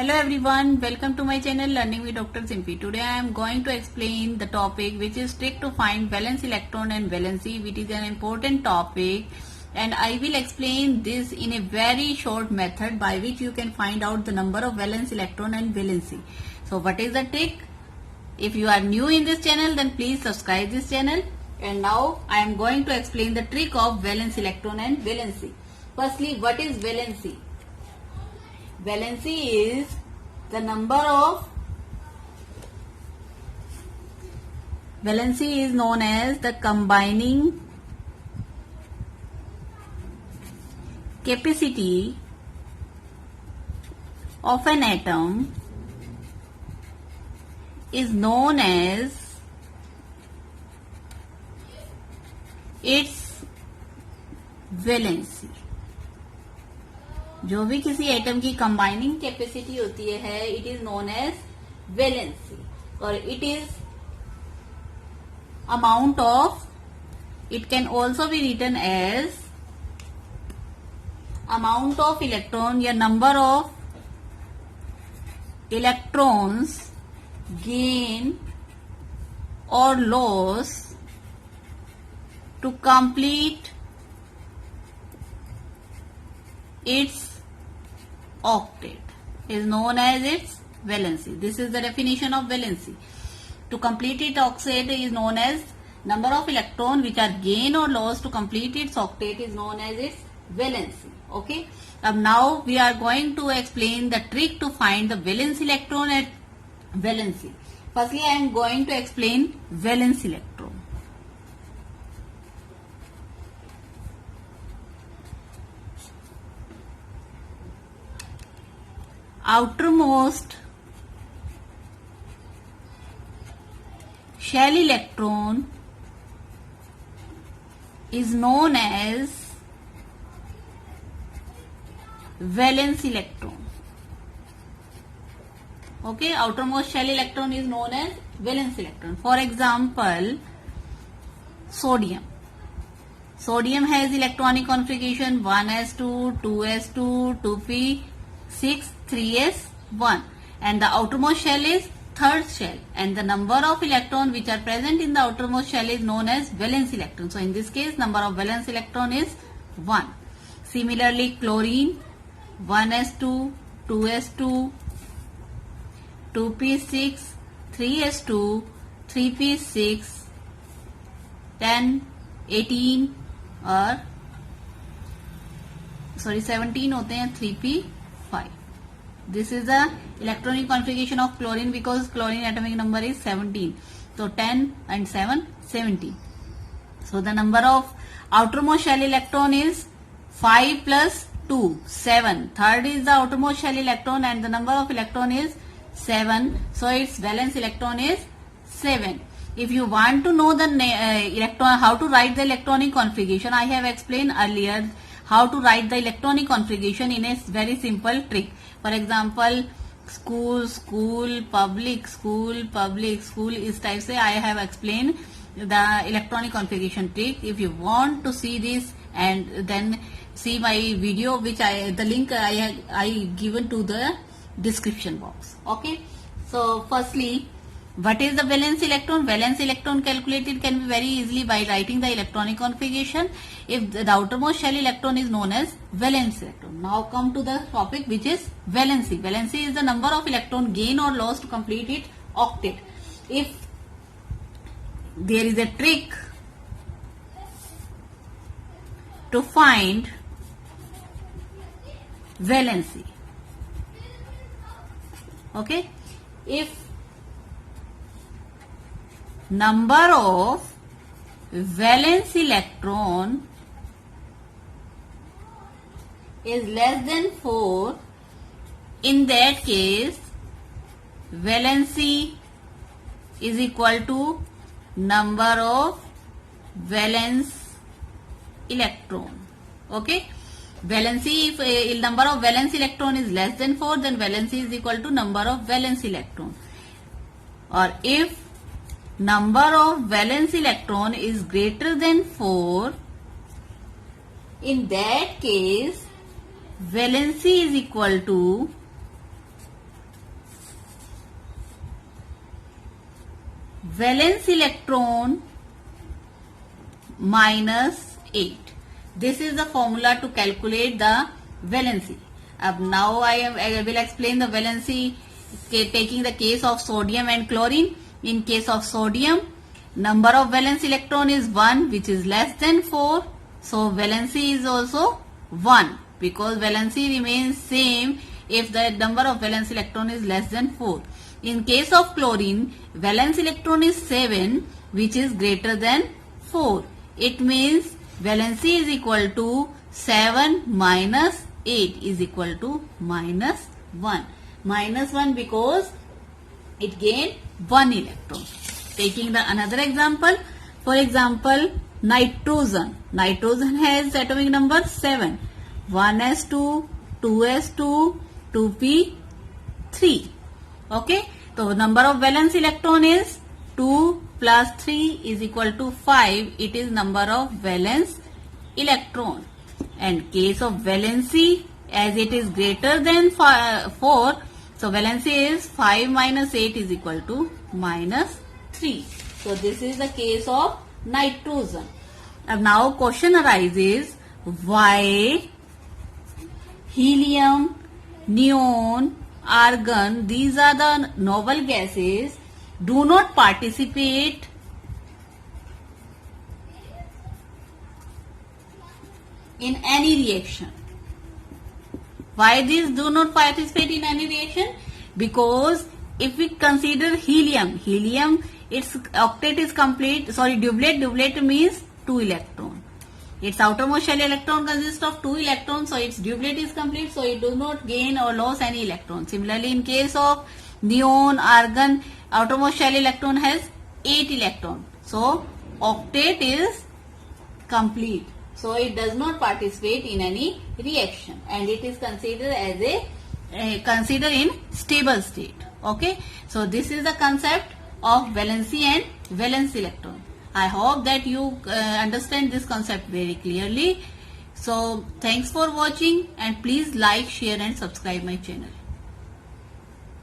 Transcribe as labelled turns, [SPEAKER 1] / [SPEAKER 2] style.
[SPEAKER 1] Hello everyone, welcome to my channel Learning with Dr. Simpi. Today I am going to explain the topic which is trick to find valence electron and valency, which is an important topic, and I will explain this in a very short method by which you can find out the number of valence electron and valency. So what is the trick? If you are new in this channel, then please subscribe this channel. And now I am going to explain the trick of valence electron and valency. Firstly, what is valency? Valency is the number of valency is known as the combining capacity of an atom is known as its valency. जो भी किसी atom की combining capacity होती है it is known as valency और it is amount of it can also be written as amount of electron या number of electrons gain और loss to complete its octet is known as its valency. This is the definition of valency. To complete its octet is known as number of electron which are gain or lost to complete its octet is known as its valency. Okay. Now we are going to explain the trick to find the valence electron and valency. Firstly, I am going to explain valence electron. Outermost shell electron is known as valence electron. Okay, outermost shell electron is known as valence electron. For example, sodium. Sodium has electronic configuration 1s2, 2s2, 2p6, 3s1, and the outermost shell is third shell, and the number of electrons which are present in the outermost shell is known as valence electron. So in this case, number of valence electron is 1. Similarly, chlorine 1s2, 2s2, 2p6, 3s2, 3p6, 10, 18 और 17 होते हैं 3p5. This is the electronic configuration of chlorine because chlorine atomic number is 17. So 10 and 7, 17. So the number of outermost shell electron is 5 plus 2, 7. Third is the outermost shell electron and the number of electron is 7. So its valence electron is 7. If you want to know the electron, how to write the electronic configuration, I have explained earlier how to write the electronic configuration in a very simple trick. For example, school, school, public, school, public, school. इस type से I have explained the electronic configuration trick. If you want to see this and then see my video, which the link I given to the description box. Okay. So firstly, what is the valence electron? Valence electron calculated can be very easily by writing the electronic configuration. If the outermost shell electron is known as valence electron. Now come to the topic which is valency. Valency is the number of electron gain or loss to complete its octet. If there is a trick to find valency. Okay. If number of valence electron is less than 4, in that case valency is equal to number of valence electron. Okay. Valency, if number of valence electron is less than 4, then valency is equal to number of valence electron. Or if number of valence electron is greater than 4, in that case valency is equal to valence electron minus 8. This is the formula to calculate the valency. Now I will explain the valency taking the case of sodium and chlorine. In case of sodium, number of valence electron is 1, which is less than 4. So valency is also 1, because valency remains same if the number of valence electron is less than 4. In case of chlorine, valence electron is 7, which is greater than 4. It means valency is equal to 7 minus 8 is equal to minus 1. Minus 1 because it gained 1 electron. Taking the another example, for example, nitrogen. Nitrogen has atomic number 7. 1s2, 2s2, 2p3. Okay. So number of valence electron is 2 plus 3 is equal to 5. It is number of valence electron. And case of valency, as it is greater than 4, so valency is 5 minus 8 is equal to minus 3. So this is the case of nitrogen. And now question arises, why helium, neon, argon, these are the noble gases, do not participate in any reaction. Why these do not participate in any reaction? Because if we consider helium, its octet is complete, doublet means 2 electron. Its outermost shell electron consists of 2 electrons, so its doublet is complete, so it does not gain or lose any electron. Similarly, in case of neon, argon, outermost shell electron has 8 electrons, so octet is complete. So it does not participate in any reaction, and it is considered as considered in stable state. Okay, so this is the concept of valency and valence electron. I hope that you understand this concept very clearly. So thanks for watching, and please like, share and subscribe my channel.